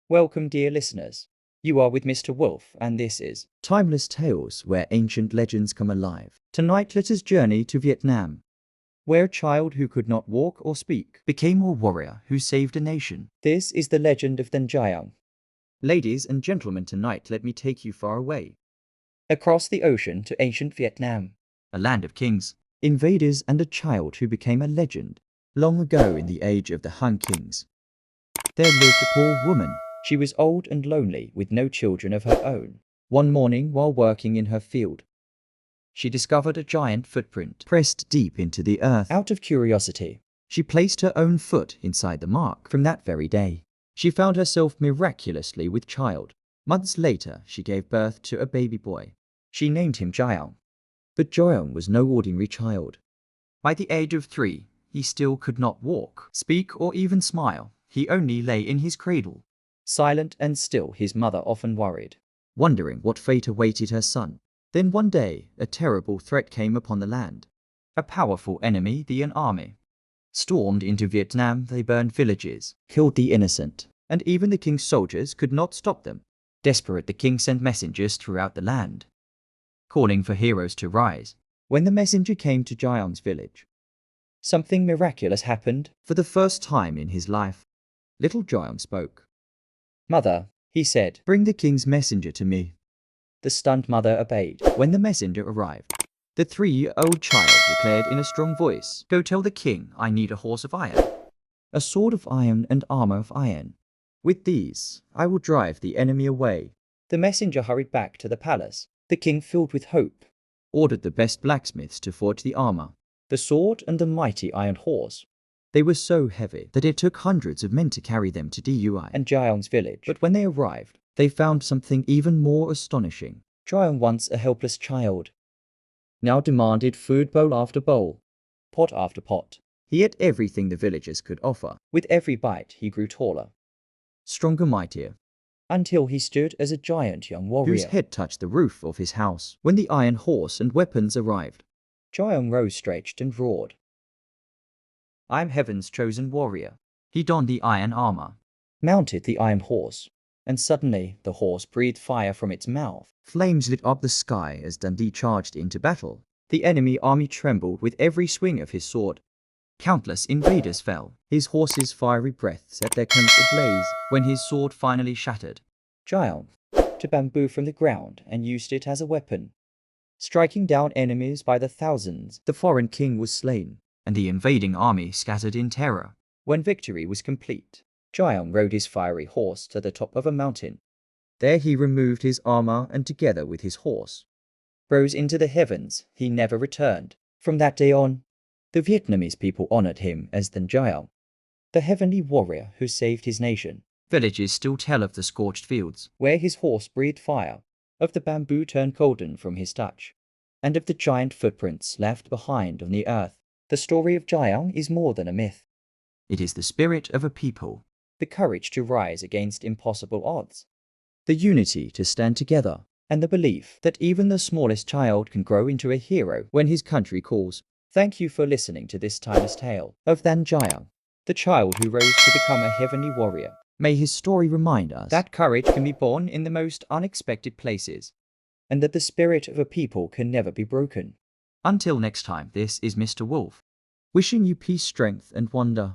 Welcome, dear listeners. You are with Mr. Wolf, and this is Timeless Tales where ancient legends come alive. Tonight let us journey to Vietnam, where a child who could not walk or speak became a warrior who saved a nation. This is the legend of Dang Giang. Ladies and gentlemen, tonight let me take you far away, Across the ocean to ancient Vietnam. a land of kings, invaders, and a child who became a legend. Long ago, in the age of the Han Kings, there lived a poor woman. She was old and lonely, with no children of her own. One morning, while working in her field, She discovered a giant footprint pressed deep into the earth. out of curiosity, She placed her own foot inside the mark. From that very day, she found herself miraculously with child. Months later, she gave birth to a baby boy. she named him Giang. But Joyong was no ordinary child. By the age of 3, he still could not walk, speak, or even smile. He only lay in his cradle, Silent and still, his mother often worried. wondering what fate awaited her son. Then one day, a terrible threat came upon the land. A powerful enemy, the An army, stormed into Vietnam. They burned villages, Killed the innocent. and even the king's soldiers could not stop them. Desperate, the king sent messengers throughout the land, calling for heroes to rise. When the messenger came to Jiang's village, Something miraculous happened. for the first time in his life, little Jiang spoke. Mother, he said. "Bring the king's messenger to me." The stunned mother obeyed. When the messenger arrived, the 3-year-old child declared in a strong voice, "Go tell the king I need a horse of iron, a sword of iron, and armor of iron. With these, I will drive the enemy away." The messenger hurried back to the palace. The king, filled with hope, Ordered the best blacksmiths to forge the armor. the sword and the mighty iron horse, They were so heavy that it took hundreds of men to carry them to Dui. and Jiang's village. But when they arrived, they found something even more astonishing. Jiang, once a helpless child, now demanded food, bowl after bowl, pot after pot. He ate everything the villagers could offer, With every bite, he grew taller, stronger, mightier, until he stood as a giant young whose warrior. head touched the roof of his house. When the iron horse and weapons arrived, Jiang rose stretched and roared. "I am heaven's chosen warrior." He donned the iron armor, Mounted the iron horse, and suddenly the horse breathed fire from its mouth. flames lit up the sky as Dundee charged into battle. The enemy army trembled with every swing of his sword. Countless invaders fell, his horse's fiery breath set their camps ablaze. When his sword finally shattered, Jiang took bamboo from the ground and used it as a weapon, striking down enemies by the thousands. the foreign king was slain, and the invading army scattered in terror. When victory was complete, Jiang rode his fiery horse to the top of a mountain, There he removed his armor and, together with his horse, rose into the heavens. He never returned. From that day on, the Vietnamese people honored him as Dang Giang, the heavenly warrior who saved his nation. Villages still tell of the scorched fields, Where his horse breathed fire, of the bamboo turned golden from his touch, and of the giant footprints left behind on the earth. The story of Jiang is more than a myth. It is the spirit of a people, The courage to rise against impossible odds, the unity to stand together, and the belief that even the smallest child can grow into a hero when his country calls. Thank you for listening to this timeless tale of Dang Giang, the child who rose to become a heavenly warrior. May his story remind us That courage can be born in the most unexpected places, and that the spirit of a people can never be broken. Until next time, this is Mr. Wolf, wishing you peace, strength, and wonder.